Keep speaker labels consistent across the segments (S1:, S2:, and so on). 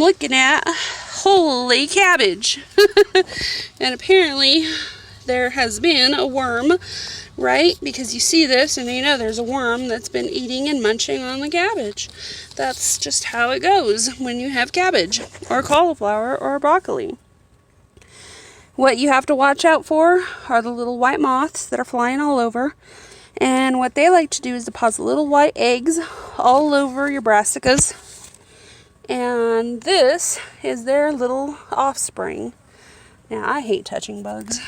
S1: looking at, holy cabbage. And apparently there has been a worm, right? Because you see this and you know there's a worm that's been eating and munching on the cabbage. That's just how it goes when you have cabbage or cauliflower or broccoli. What you have to watch out for are the little white moths that are flying all over. And what they like to do is deposit little white eggs all over your brassicas. And this is their little offspring. Now, I hate touching bugs.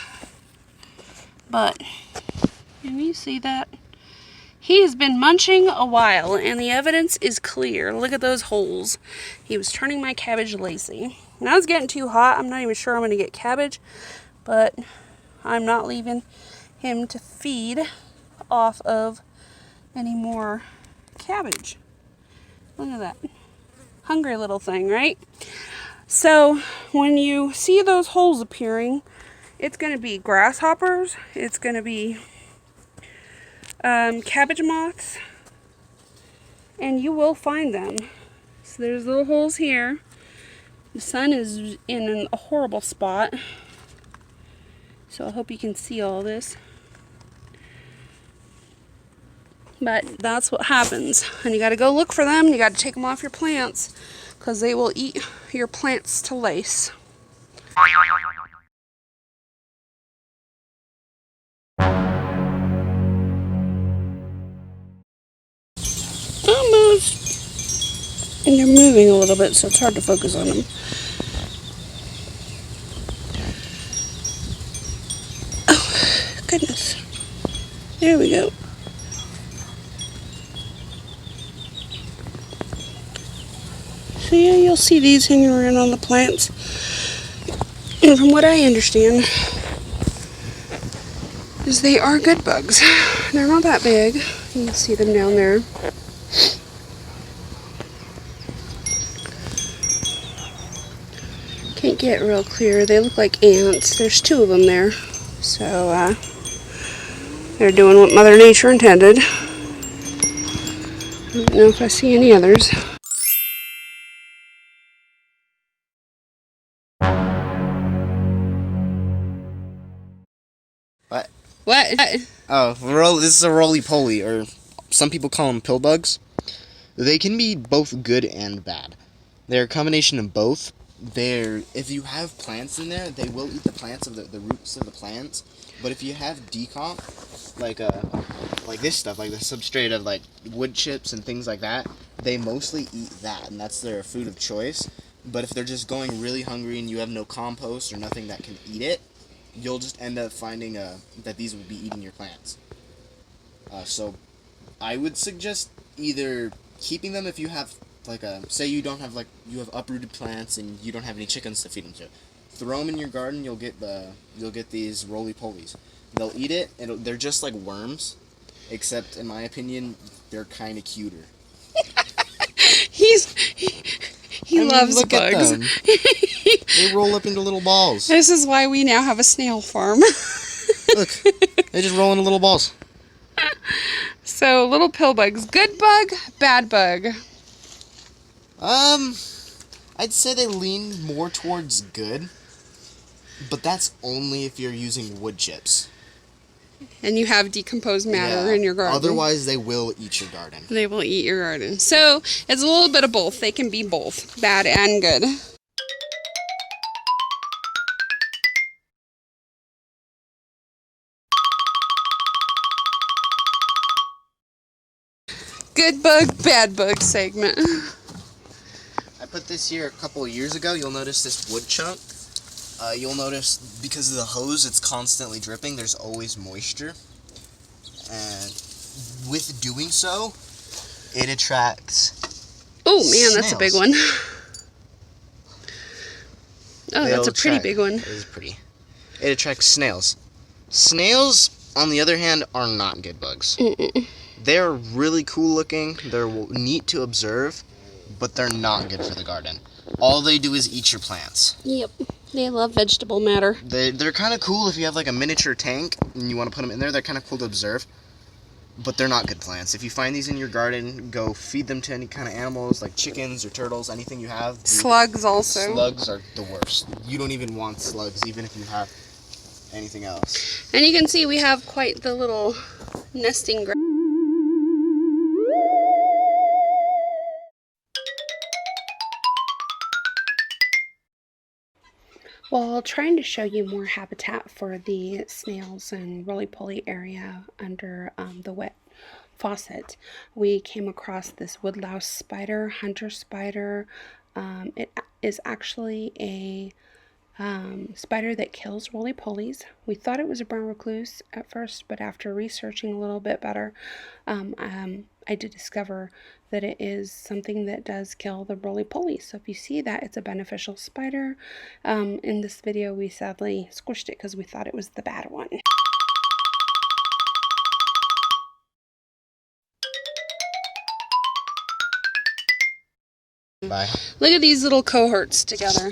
S1: But, can you see that? He has been munching a while, and the evidence is clear. Look at those holes. He was turning my cabbage lazy. Now it's getting too hot. I'm not even sure I'm going to get cabbage, but I'm not leaving him to feed off of any more cabbage. Look at that. Hungry little thing, right? So when you see those holes appearing, it's going to be grasshoppers. It's going to be cabbage moths, and you will find them. So there's little holes here. The sun is in a horrible spot, so I hope you can see all this. But that's what happens, and you got to go look for them. You got to take them off your plants because they will eat your plants to lace. Almost. And they're moving a little bit, so it's hard to focus on them. Oh, goodness. There we go. So yeah, you'll see these hanging around on the plants. And from what I understand, is they are good bugs. They're not that big. You can see them down there. Can't get real clear. They look like ants. There's 2 of them there. So, they're doing what Mother Nature intended. I don't know if I see any others.
S2: What?
S1: What?
S2: Oh, this is a roly-poly, or some people call them pill bugs. They can be both good and bad. They're a combination of both. If you have plants in there, they will eat the plants of the roots of the plants. But if you have decomp, like this stuff, like the substrate of like wood chips and things like that, they mostly eat that, and that's their food of choice. But if they're just going really hungry and you have no compost or nothing that can eat it, you'll just end up finding that these will be eating your plants. So I would suggest either keeping them if you have say you have uprooted plants and you don't have any chickens to feed them to. Throw them in your garden. You'll get these roly-polies. They'll eat it, and they're just like worms, except in my opinion, they're kind of cuter.
S1: He loves
S2: look
S1: bugs.
S2: At them. They roll up into little balls.
S1: This is why we now have a snail farm.
S2: Look, they just roll into little balls.
S1: So, little pill bugs. Good bug, bad bug.
S2: I'd say they lean more towards good, but that's only if you're using wood chips.
S1: And you have decomposed matter in your garden.
S2: Otherwise, they will eat your garden.
S1: They will eat your garden. So, it's a little bit of both. They can be both, bad and good. Good bug, bad bug segment.
S2: I put this here a couple of years ago. You'll notice this wood chunk. You'll notice because of the hose, it's constantly dripping. There's always moisture. And with doing so, it attracts
S1: Oh man, that's a big one. Oh,
S2: They'll
S1: that's a pretty big one.
S2: It is pretty. It attracts snails. Snails, on the other hand, are not good bugs.
S1: Mm-mm.
S2: They're really cool looking. They're neat to observe, but they're not good for the garden. All they do is eat your plants.
S1: Yep. They love vegetable matter.
S2: They're kind of cool if you have like a miniature tank and you want to put them in there. They're kind of cool to observe. but they're not good plants. If you find these in your garden, go feed them to any kind of animals like chickens or turtles, anything you have.
S1: Slugs also.
S2: Slugs are the worst. You don't even want slugs, even if you have anything else.
S1: And you can see we have quite the little nesting ground. While trying to show you more habitat for the snails and roly-poly area under the wet faucet, we came across this woodlouse spider, hunter spider. It is actually a spider that kills roly-polies. We thought it was a brown recluse at first, but after researching a little bit better, I did discover that it is something that does kill the roly-poly. So if you see that, it's a beneficial spider. In this video, we sadly squished it because we thought it was the bad one.
S2: Bye.
S1: Look at these little cohorts together.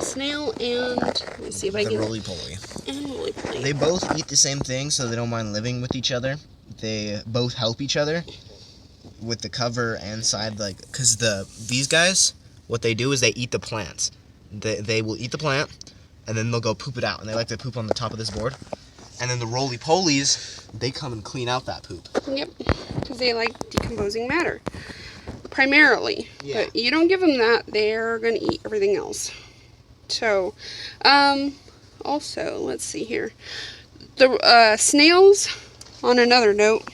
S1: Snail and, let me see if I
S2: The
S1: can.
S2: roly-poly.
S1: And roly-poly.
S2: They both eat the same thing, so they don't mind living with each other. They both help each other with the cover and side, like, because these guys, what they do is they eat the plants. They will eat the plant, and then they'll go poop it out, and they like to poop on the top of this board. And then the roly-polies, they come and clean out that poop.
S1: Yep, because they like decomposing matter, primarily.
S2: Yeah.
S1: But you don't give them that, they're going to eat everything else. So, also, let's see here. The snails, on another note,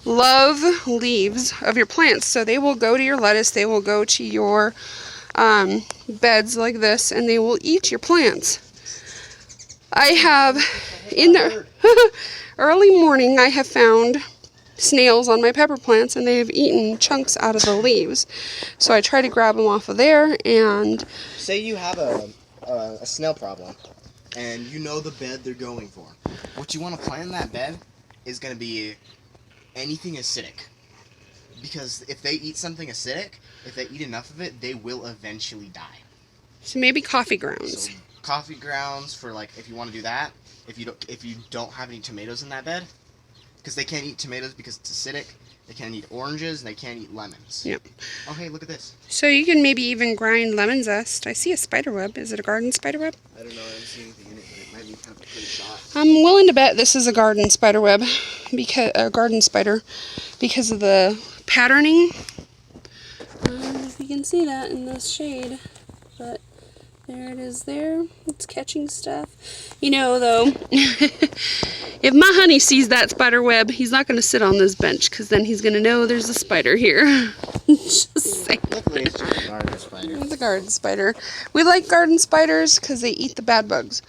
S1: love leaves of your plants. So they will go to your lettuce, they will go to your beds like this, and they will eat your plants. I have, in the early morning, I have found snails on my pepper plants, and they have eaten chunks out of the leaves. So I try to grab them off of there, and
S2: Say you have a snail problem, and you know the bed they're going for. What you want to plant in that bed is going to be anything acidic. Because if they eat something acidic, if they eat enough of it, they will eventually die.
S1: so maybe coffee grounds.
S2: So coffee grounds for, like, if you want to do that. If you don't have any tomatoes in that bed, because they can't eat tomatoes because it's acidic. They can't eat oranges, and they can't eat lemons.
S1: Yep.
S2: Oh, hey, look at this.
S1: So you can maybe even grind lemon zest. I see a spider web. Is it a garden spider web?
S2: I don't know, I don't see anything in it, but it might be kind of a pretty shot.
S1: I'm willing to bet this is a garden spider web, because a garden spider, because of the patterning. I don't know if you can see that in this shade, but there it is there. It's catching stuff. You know, though, if my honey sees that spider web, he's not going to sit on this bench, because then he's going to know there's a spider here. Just saying.
S2: Luckily, it's just a garden spider.
S1: It's a garden spider. We like garden spiders because they eat the bad bugs.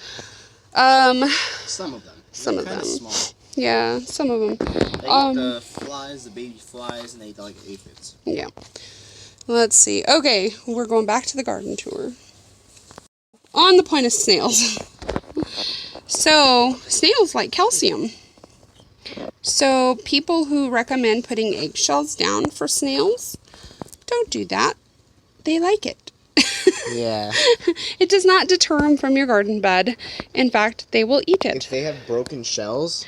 S2: Some of them.
S1: Some
S2: They're
S1: of
S2: kinda
S1: them.
S2: Small.
S1: Yeah, some of them.
S2: They eat the flies, the baby flies, and they eat like aphids.
S1: Yeah. Let's see. Okay, we're going back to the garden tour. On the point of snails. So, snails like calcium. So, people who recommend putting eggshells down for snails, don't do that. They like it.
S2: Yeah.
S1: It does not deter them from your garden bed. In fact, they will eat it.
S2: If they have broken shells,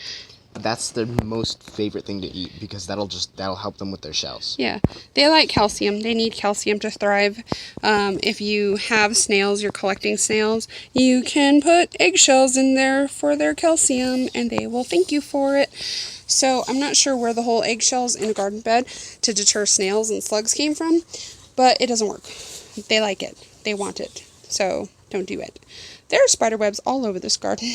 S2: that's their most favorite thing to eat, because that'll help them with their shells.
S1: Yeah, they like calcium. They need calcium to thrive. If you have snails, you're collecting snails, you can put eggshells in there for their calcium, and they will thank you for it. So I'm not sure where the whole eggshells in a garden bed to deter snails and slugs came from, but it doesn't work. They like it. They want it. So don't do it. There are spider webs all over this garden.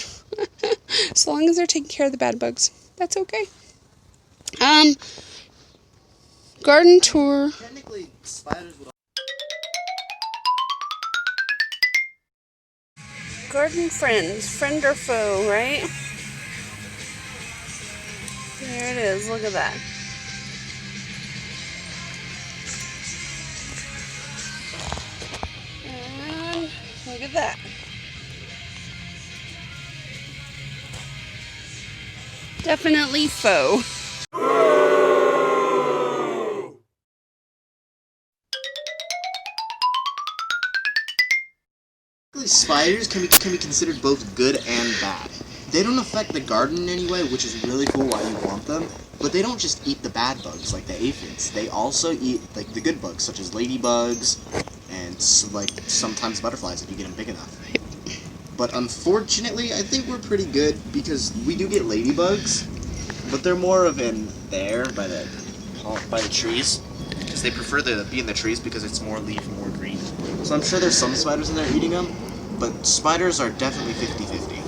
S1: So long as they're taking care of the bad bugs, that's okay. Garden tour.
S2: Technically, spiders would.
S1: Garden friends, friend or foe, right? There it is. Look at that. And look at that. Definitely foe.
S2: Spiders can be considered both good and bad. They don't affect the garden in any way, which is really cool why you want them. But they don't just eat the bad bugs like the aphids. They also eat like the good bugs, such as ladybugs and like sometimes butterflies if you get them big enough. But unfortunately, I think we're pretty good because we do get ladybugs, but they're more of in there by the trees because they prefer to be in the trees because it's more leaf and more green. So I'm sure there's some spiders in there eating them, but spiders are definitely 50-50.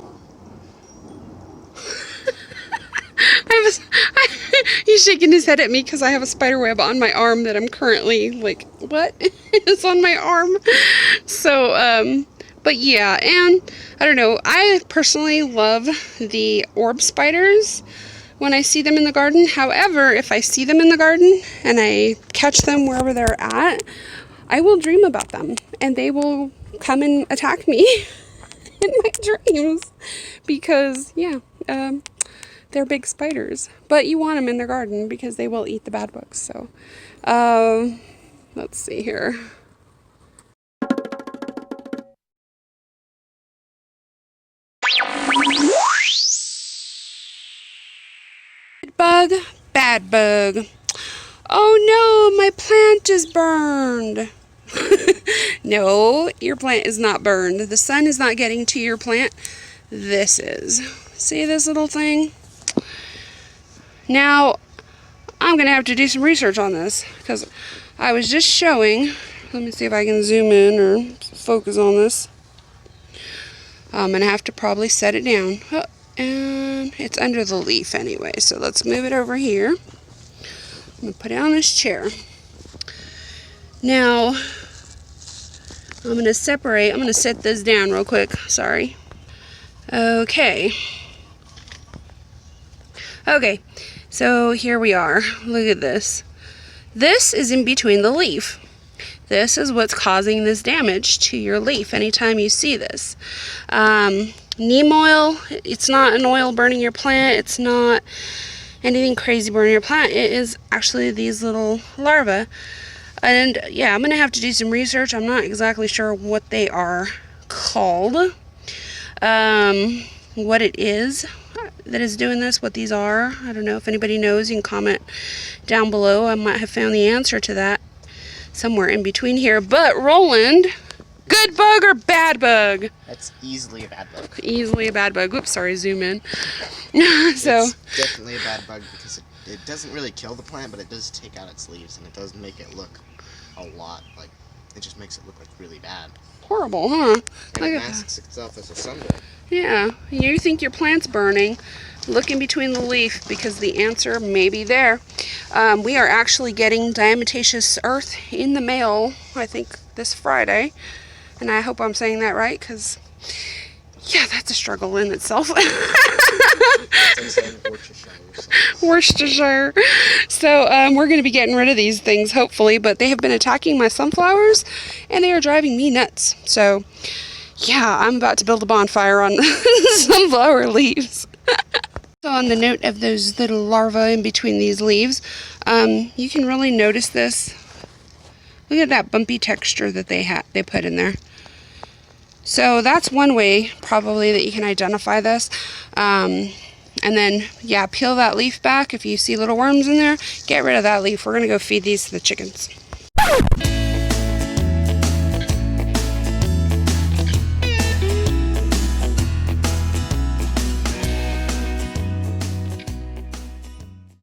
S1: He's shaking his head at me because I have a spider web on my arm that I'm currently like, what is on my arm? So, but yeah, and I don't know, I personally love the orb spiders when I see them in the garden. However, if I see them in the garden and I catch them wherever they're at, I will dream about them and they will come and attack me in my dreams because, yeah, they're big spiders, but you want them in their garden because they will eat the bad bugs. So, let's see here. Good bug, bad bug. Oh no, my plant is burned. No, your plant is not burned. The sun is not getting to your plant. This is. See this little thing? Now, I'm going to have to do some research on this because I was just showing, let me see if I can zoom in or focus on this. I'm going to have to probably set it down. Oh, and it's under the leaf anyway, so let's move it over here. I'm going to put it on this chair. Now, I'm going to set this down real quick, sorry. Okay, so here we are. Look at this. This is in between the leaf. This is what's causing this damage to your leaf anytime you see this. Neem oil, it's not an oil burning your plant. It's not anything crazy burning your plant. It is actually these little larvae. And yeah, I'm going to have to do some research. I'm not exactly sure what they are called. What it is that is doing this, what these are. I don't know if anybody knows. You can comment down below. I might have found the answer to that somewhere in between here. But Roland, good bug or bad bug?
S2: That's easily a bad bug.
S1: Easily a bad bug. Oops, sorry, zoom in. So
S2: it's definitely a bad bug because it doesn't really kill the plant, but it does take out its leaves and it does make it look a lot like, it just makes it look like really bad.
S1: Horrible, huh?
S2: And it masks itself as a sunburn.
S1: Yeah, you think your plant's burning. Look in between the leaf because the answer may be there. We are actually getting Diatomaceous earth in the mail, I think, this Friday. And I hope I'm saying that right because, yeah, that's a struggle in itself. Worcestershire. So we're going to be getting rid of these things, hopefully. But they have been attacking my sunflowers, and they are driving me nuts. So, yeah, I'm about to build a bonfire on sunflower leaves. So on the note of those little larvae in between these leaves, you can really notice this. Look at that bumpy texture that they put in there. So that's one way probably that you can identify this. And then, yeah, peel that leaf back. If you see little worms in there, get rid of that leaf. We're going to go feed these to the chickens.